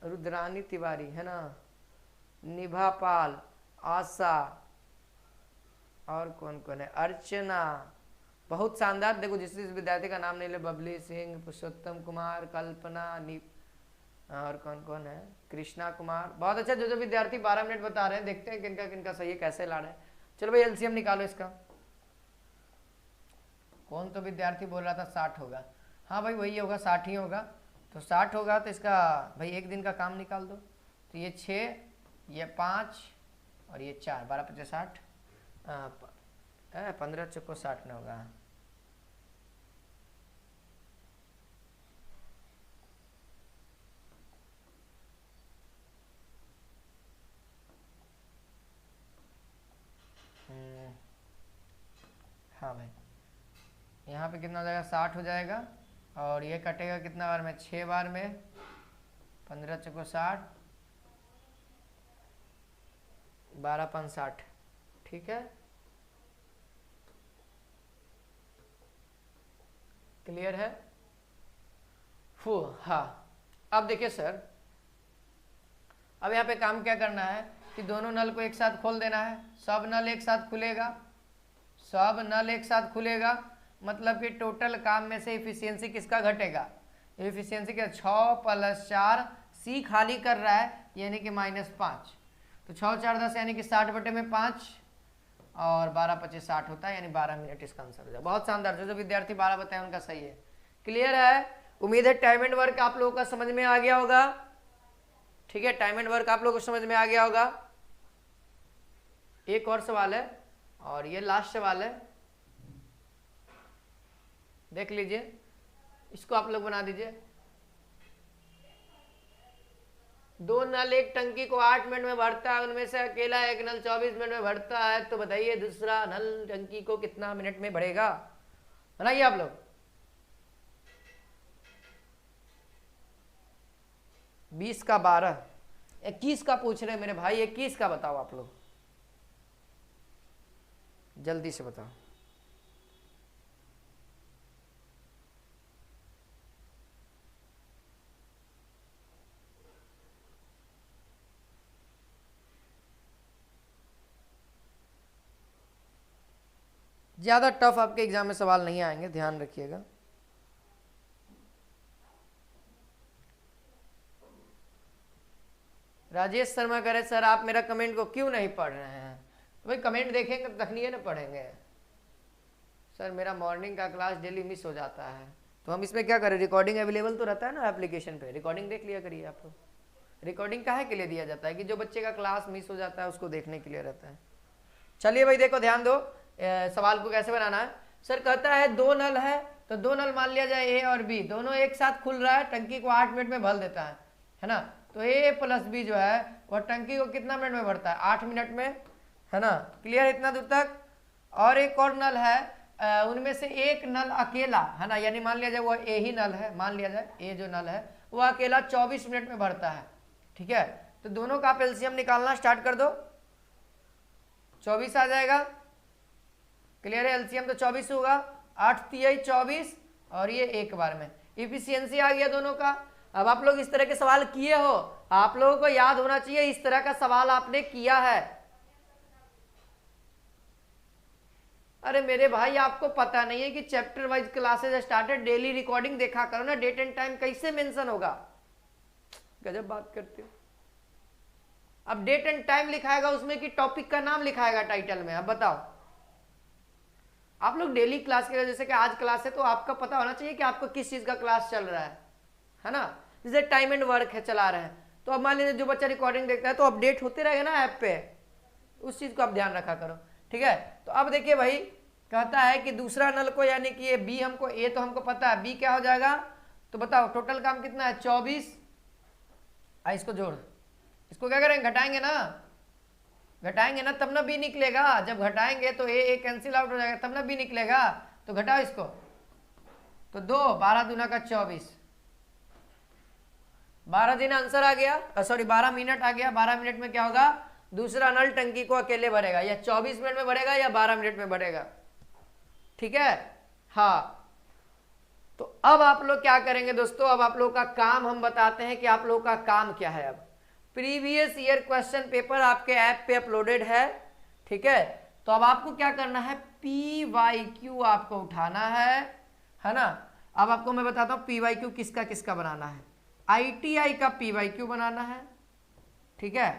रुद्रानी तिवारी, है ना, निभा पाल, आशा, और कौन कौन है, अर्चना। बहुत शानदार। देखो जिस विद्यार्थी का नाम नहीं ले, बबली सिंह, पुरुषोत्तम कुमार, कल्पना, और कौन कौन है, कृष्णा कुमार। बहुत अच्छा, जो जो विद्यार्थी 12 मिनट बता रहे हैं, देखते हैं किनका किनका सही है, कैसे ला रहे हैं। चलो भाई एलसीएम निकालो इसका। कौन तो विद्यार्थी बोल रहा था 60 होगा, हाँ भाई वही होगा, 60 ही होगा। तो 60 होगा तो इसका भाई एक दिन का काम निकाल दो। तो ये 6, ये 5 और ये 4, 12 × 5 = 60, 15 × 60 न होगा। हाँ भाई यहाँ पे कितना हो जाएगा, 60 हो जाएगा, और ये कटेगा कितना बार में, 6 बार में, 15 × 60, 12 × 5 = 60, ठीक है। क्लियर है? हाँ अब देखिए सर, अब यहाँ पे काम क्या करना है कि दोनों नल को एक साथ खोल देना है। सब नल एक साथ खुलेगा, सब नल एक साथ खुलेगा, मतलब कि टोटल काम में से इफिशियंसी किसका घटेगा, इफिशियंसी के 6 + 4, सी खाली कर रहा है यानी कि -5। तो 6 × 4 = 10 यानी कि 60/5, और 12 × 25 = 60 होता है, यानी 12 मिनट इसका आंसर हो जाए। बहुत शानदार। जो जो विद्यार्थी 12 बताए उनका सही है। क्लियर है? उम्मीद है टाइम एंड वर्क आप लोगों का समझ में आ गया होगा, ठीक है। टाइम एंड वर्क आप लोगों को समझ में आ गया होगा। एक और सवाल है और ये लास्ट सवाल है। देख लीजिए, इसको आप लोग बना दीजिए। 2 नल एक टंकी को 8 मिनट में भरता है, उनमें से अकेला एक नल 24 मिनट में भरता है, तो बताइए दूसरा नल टंकी को कितना मिनट में भरेगा? बनाइए आप लोग। 20 का 12, 21 का पूछ रहे मेरे भाई, 21 का बताओ आप लोग, जल्दी से बताओ। ज्यादा टफ आपके एग्जाम में सवाल नहीं आएंगे, ध्यान रखिएगा। राजेश शर्मा कह रहे सर आप मेरा कमेंट को क्यों नहीं पढ़ रहे हैं? तो भाई कमेंट देखेंगे तखनी ना पढ़ेंगे। सर मेरा मॉर्निंग का क्लास डेली मिस हो जाता है, तो हम इसमें क्या करें? रिकॉर्डिंग अवेलेबल तो रहता है ना एप्लीकेशन पे, रिकॉर्डिंग देख लिया करिए आप लोग। रिकॉर्डिंग काहे के लिए दिया जाता है? कि जो बच्चे का क्लास मिस हो जाता है उसको देखने के लिए रहता है। चलिए भाई देखो, ध्यान दो, सवाल को कैसे बनाना है। सर कहता है 2 नल है, तो 2 नल मान लिया जाए ए और बी, दोनों एक साथ खुल रहा है, टंकी को 8 मिनट में भर देता है ना। तो ए प्लस बी जो है वह टंकी को कितना मिनट में भरता है? 8 मिनट में, है ना। क्लियर इतना दूर तक? और एक और नल है, उनमें से एक नल अकेला, है ना, यानी मान लिया जाए वो ए ही नल है, मान लिया जाए ए जो नल है वो अकेला 24 मिनट में भरता है, ठीक है। तो दोनों का आप एलसीएम निकालना स्टार्ट कर दो, 24 आ जाएगा। क्लियर है? एलसीएम तो 24 होगा, 8 तिहाई 24 और ये एक बार में इफिशियंसी आ गया दोनों का। अब आप लोग इस तरह के सवाल किए हो, आप लोगों को याद होना चाहिए इस तरह का सवाल आपने किया है। अरे मेरे भाई आपको पता नहीं है कि chapter wise classes started, daily recording देखा करो ना, डेट एंड टाइम कैसे मेंशन होगा? गजब बात करते हो। अब डेट एंड टाइम लिखाएगा उसमें कि टॉपिक का नाम लिखाएगा टाइटल में? अब बताओ, आप लोग डेली क्लास के, जैसे कि आज क्लास है तो आपका पता होना चाहिए कि आपको किस चीज का क्लास चल रहा है ना। जैसे टाइम एंड वर्क है चला रहे हैं, तो अब मान लीजिए जो बच्चा रिकॉर्डिंग देखता है तो अपडेट होते रहेगा ना ऐप पे, उस चीज को आप ध्यान रखा करो, ठीक है। तो अब देखिए भाई, कहता है कि दूसरा नल को, यानी कि ये बी हमको, ए तो हमको पता है, बी क्या हो जाएगा? तो बताओ टोटल काम कितना है? 24। इसको जोड़, इसको क्या करेंगे? घटाएंगे ना, घटाएंगे ना तब ना बी निकलेगा। जब घटाएंगे तो ए कैंसिल आउट हो जाएगा, तब ना बी निकलेगा। तो घटाओ इसको, तो 2, 12 दूना का 24, 12 दिन आंसर आ गया, सॉरी 12 मिनट आ गया। 12 मिनट में क्या होगा? दूसरा नल टंकी को अकेले भरेगा, या 24 मिनट में भरेगा या 12 मिनट में भरेगा, ठीक है। हाँ, तो अब आप लोग क्या करेंगे दोस्तों? अब आप लोग का काम हम बताते हैं कि आप लोग का काम क्या है। अब प्रीवियस ईयर क्वेश्चन पेपर आपके ऐप पे अपलोडेड है, ठीक है। तो अब आपको क्या करना है? PYQ आपको उठाना है ना। अब आपको मैं बताता हूं PYQ किसका किसका बनाना है। ITI का PYQ बनाना है, ठीक है,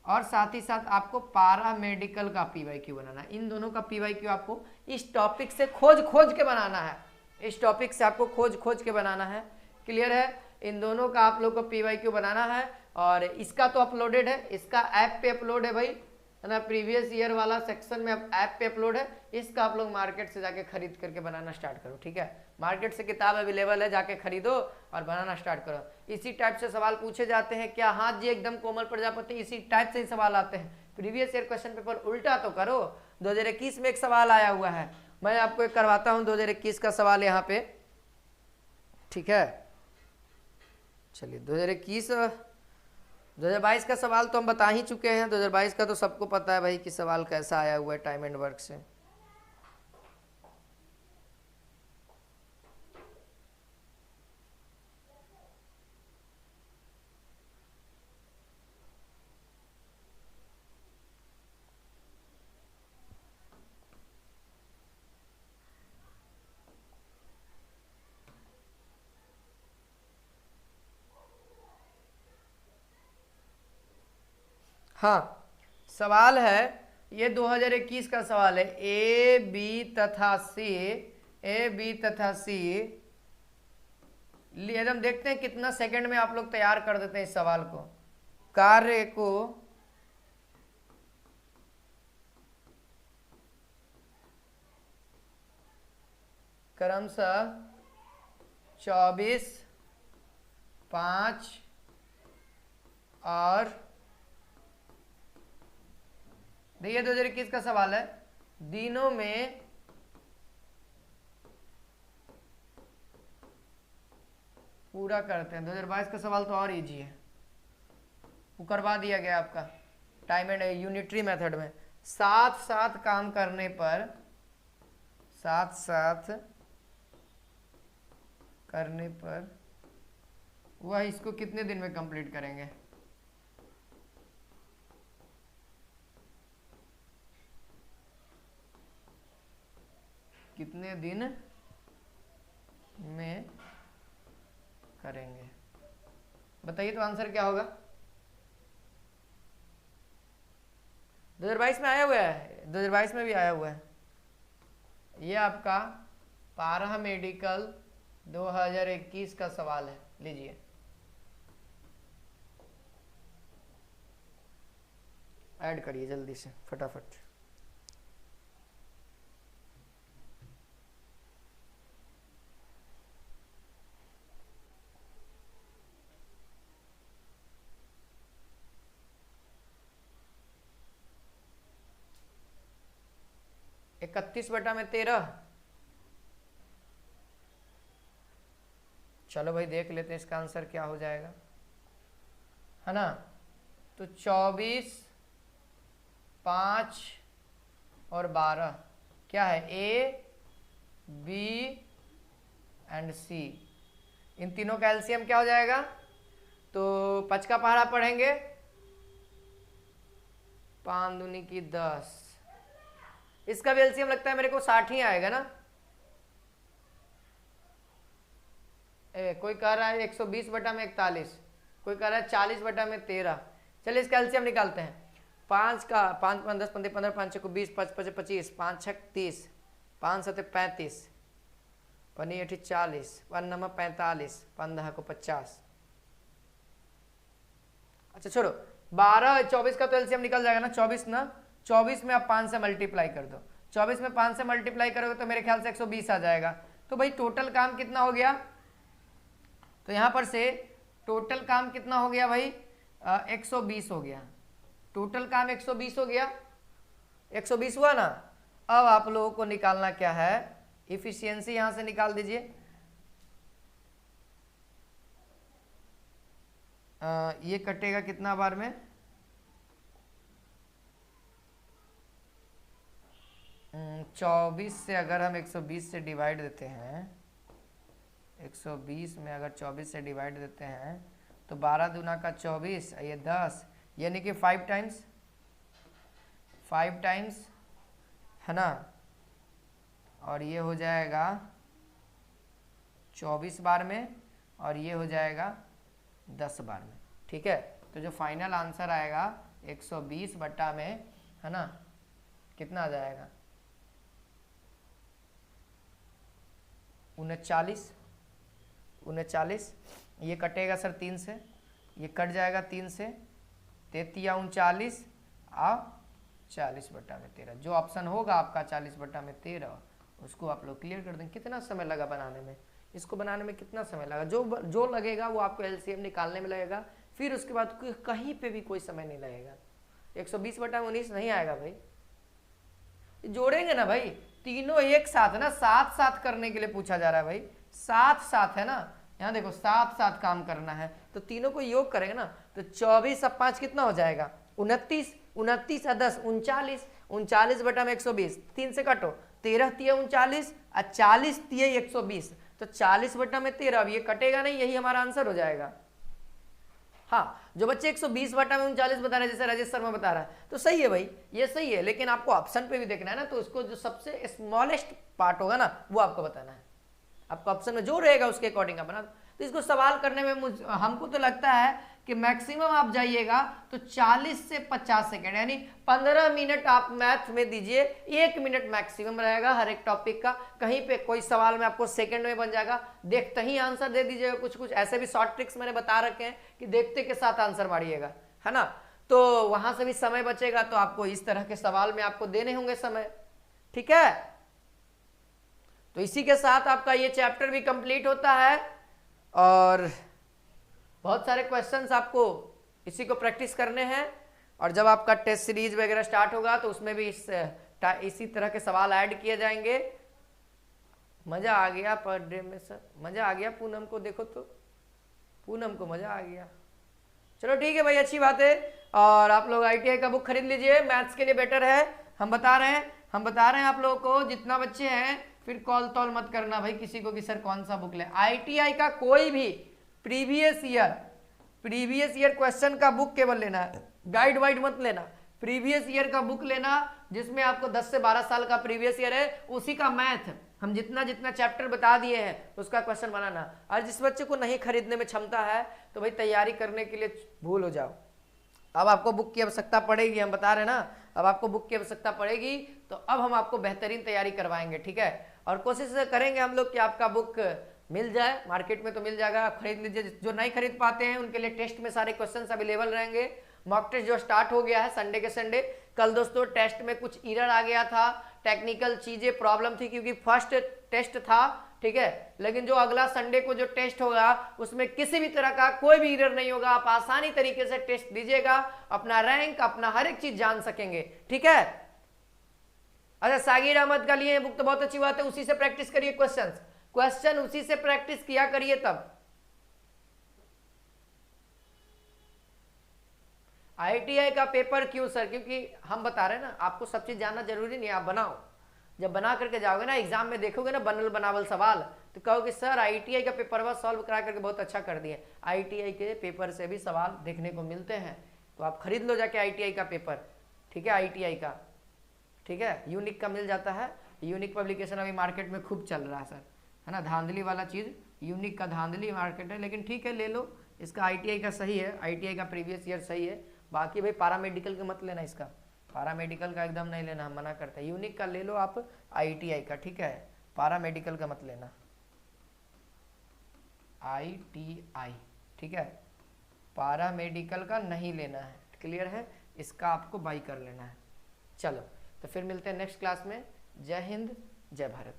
और साथ ही साथ आपको पारा मेडिकल का PYQ बनाना है। इन दोनों का PYQ आपको इस टॉपिक से खोज के बनाना है, इस टॉपिक से आपको खोज के बनाना है। क्लियर है? इन दोनों का आप लोग को PYQ बनाना है, और इसका तो अपलोडेड है, इसका ऐप पे अपलोड है भाई, है ना। प्रीवियस ईयर वाला सेक्शन में ऐप पे अपलोड है, इसका आप लोग मार्केट से जाके खरीद करके बनाना स्टार्ट करो, ठीक है। मार्केट से किताब अवेलेबल है, जाके खरीदो और बनाना स्टार्ट करो। इसी टाइप से सवाल पूछे जाते हैं क्या? हाँ जी, एकदम कोमल प्रजापति, इसी टाइप से ही सवाल आते हैं। प्रीवियस ईयर क्वेश्चन पेपर उल्टा तो करो। 2021 में एक सवाल आया हुआ है, मैं आपको एक करवाता हूँ 2021 का सवाल यहाँ पे, ठीक है। चलिए 2022 का सवाल तो हम बता ही चुके हैं। 2022 का तो सबको पता है भाई कि सवाल कैसा आया हुआ है टाइम एंड वर्क से। हाँ, सवाल है ये 2021 का सवाल है। ए बी तथा सी लिए हम देखते हैं कितना सेकंड में आप लोग तैयार कर देते हैं इस सवाल को। कार्य को क्रमशः 24, 5 और देखिए 2021 का सवाल है, दिनों में पूरा करते हैं। 2022 का सवाल तो और इजी है, वो करवा दिया गया आपका टाइम एंड यूनिटरी मेथड में। साथ साथ काम करने पर, साथ साथ करने पर वह इसको कितने दिन में कंप्लीट करेंगे? कितने दिन में करेंगे बताइए, तो आंसर क्या होगा? 2022 में आया हुआ है, 2022 में भी आया हुआ है। ये आपका पारा मेडिकल 2021 का सवाल है, लीजिए। ऐड करिए जल्दी से फटाफट। इकतीस बटा में 13। चलो भाई देख लेते हैं इसका आंसर क्या हो जाएगा, है ना। तो 24, 5 और 12 क्या है? ए, बी एंड सी। इन तीनों का एलसीएम क्या हो जाएगा? तो 5 का पहाड़ा पढ़ेंगे, 5 दूनी की 10। इसका भी एलसीएम लगता है मेरे को 60 ही आएगा ना। कोई कह रहा है 120 बटा में 41, कोई कह रहा है 40 बटा में 13। चलिए इसका एलसीएम निकालते हैं। 5 का 5 5 10 15 15 5 6 को 20 5 5 25 5 6 30 5 7 35 5 8 40 1 9 45 15 को 50। अच्छा छोड़ो, 12 24 का तो एलसीएम निकल जाएगा ना। 24 ना, 24 में आप 5 से मल्टीप्लाई कर दो। 24 में 5 से मल्टीप्लाई करोगे तो मेरे ख्याल से 120 आ जाएगा। तो भाई टोटल काम कितना हो गया? तो यहां पर से टोटल काम कितना हो गया भाई? 120 हो गया। टोटल काम 120 हो गया। 120 हुआ ना। अब आप लोगों को निकालना क्या है? इफिशियंसी यहां से निकाल दीजिए। ये कटेगा कितना बार में? 24 से अगर हम 120 से डिवाइड देते हैं, 120 में अगर 24 से डिवाइड देते हैं तो 12 दूना का 24, ये 10, यानी कि 5 टाइम्स है ना। और ये हो जाएगा 24 बार में, और ये हो जाएगा 10 बार में। ठीक है, तो जो फाइनल आंसर आएगा 120 बटा में, है ना, कितना आ जाएगा? 39। ये कटेगा सर 3 से, ये कट जाएगा 3 से, 33 39 आ 40 बटा में 13। जो ऑप्शन होगा आपका 40 बटा में 13, उसको आप लोग क्लियर कर देंगे। कितना समय लगा बनाने में? इसको बनाने में कितना समय लगा? जो लगेगा वो आपको एलसीएम निकालने में लगेगा। फिर उसके बाद कहीं पे भी कोई समय नहीं लगेगा। 120 बटा में 19 नहीं आएगा भाई। जोड़ेंगे ना भाई, तीनों एक साथ ना, साथ साथ करने के लिए पूछा जा रहा है भाई। साथ साथ है ना, यहाँ देखो साथ साथ काम करना है, तो तीनों को योग करेंगे ना। तो 24 और 5 कितना हो जाएगा? 29, 29 और 10 39, 39 बटा में 120, 3 से काटो, 13 तिया 39 और 40 तिया 120, तो 40 बटा में 13। अब ये कटेगा नहीं, यही हमारा आंसर हो जाएगा। हाँ, जो बच्चे 120 बटा में 39 बता रहे हैं, जैसे राजेश शर्मा बता रहा है, तो सही है भाई, ये सही है। लेकिन आपको ऑप्शन पे भी देखना है ना, तो उसको जो सबसे स्मॉलेस्ट पार्ट होगा ना, वो आपको बताना है। आपको ऑप्शन में जो रहेगा उसके अकॉर्डिंग आप बना। तो इसको सवाल करने में हमको तो लगता है कि मैक्सिमम आप जाइएगा तो 40 से 50 सेकेंड, यानी 15 मिनट आप मैथ में दीजिए। 1 मिनट मैक्सिमम रहेगा हर एक टॉपिक का। कहीं पे कोई सवाल में आपको सेकंड में बन जाएगा, देखते ही आंसर दे दीजिएगा। कुछ कुछ ऐसे भी शॉर्ट ट्रिक्स मैंने बता रखे हैं कि देखते के साथ आंसर मारिएगा, है ना। तो वहां से भी समय बचेगा। तो आपको इस तरह के सवाल में आपको देने होंगे समय, ठीक है। तो इसी के साथ आपका ये चैप्टर भी कंप्लीट होता है और बहुत सारे क्वेश्चंस आपको इसी को प्रैक्टिस करने हैं। और जब आपका टेस्ट सीरीज वगैरह स्टार्ट होगा तो उसमें भी इसी तरह के सवाल ऐड किए जाएंगे। मजा आ गया पर डे में सर, मजा आ गया। पूनम को देखो तो, पूनम को मजा आ गया। चलो ठीक है भाई, अच्छी बात है। और आप लोग ITI का बुक खरीद लीजिए, मैथ्स के लिए बेटर है। हम बता रहे हैं आप लोगों को, जितना बच्चे हैं फिर कॉल तॉल मत करना भाई किसी को कि सर कौन सा बुक ले। ITI का कोई भी प्रीवियस ईयर क्वेश्चन का बुक केवल लेना है, गाइड वाइड मत लेना। प्रीवियस ईयर का बुक लेना जिसमें आपको 10 से 12 साल का प्रीवियस ईयर है, उसी का मैथ हम जितना जितना चैप्टर बता दिए हैं उसका क्वेश्चन बनाना। और जिस बच्चे को नहीं खरीदने में क्षमता है तो भाई तैयारी करने के लिए भूल हो जाओ। अब आपको बुक की आवश्यकता पड़ेगी, हम बता रहे हैं ना, अब आपको बुक की आवश्यकता पड़ेगी तो अब हम आपको बेहतरीन तैयारी करवाएंगे, ठीक है। और कोशिश करेंगे हम लोग कि आपका बुक मिल जाए, मार्केट में तो मिल जाएगा, आप खरीद लीजिए। जो नहीं खरीद पाते हैं उनके लिए टेस्ट में सारे क्वेश्चन अवेलेबल रहेंगे। मॉक टेस्ट जो स्टार्ट हो गया है संडे के संडे। कल दोस्तों टेस्ट में कुछ एरर आ गया था, टेक्निकल चीजें प्रॉब्लम थी क्योंकि फर्स्ट टेस्ट था, ठीक है। लेकिन जो अगला संडे को जो टेस्ट होगा उसमें किसी भी तरह का कोई भी एरर नहीं होगा। आप आसानी तरीके से टेस्ट दीजिएगा, अपना रैंक अपना हर एक चीज जान सकेंगे, ठीक है। अच्छा, सागिर अहमद का लिए बुक तो बहुत अच्छी बात है, उसी से प्रैक्टिस करिए। क्वेश्चन उसी से प्रैक्टिस किया करिए। तब ITI का पेपर क्यों सर? क्योंकि हम बता रहे हैं ना, आपको सब चीज जानना जरूरी नहीं, आप बनाओ। जब बना करके जाओगे ना एग्जाम में, देखोगे ना बनल बनावल सवाल, तो कहोगे सर ITI का पेपर वह सॉल्व करा करके बहुत अच्छा कर दिए। ITI के पेपर से भी सवाल देखने को मिलते हैं, तो आप खरीद लो जाके ITI का पेपर, ठीक है। ITI का, ठीक है। यूनिक का मिल जाता है, यूनिक पब्लिकेशन अभी मार्केट में खूब चल रहा है सर, है ना। धांधली वाला चीज, यूनिक का धांधली मार्केट है, लेकिन ठीक है ले लो। इसका ITI का सही है, ITI का प्रीवियस ईयर सही है। बाकी भाई पैरामेडिकल का मत लेना, इसका पैरामेडिकल का एकदम नहीं लेना, हम मना करते हैं। यूनिक का ले लो आप, ITI का, ठीक है। पैरामेडिकल का मत लेना, ITI, ठीक है। पैरामेडिकल का नहीं लेना है, क्लियर है। इसका आपको बाई कर लेना है। चलो तो फिर मिलते हैं नेक्स्ट क्लास में। जय हिंद, जय भारत।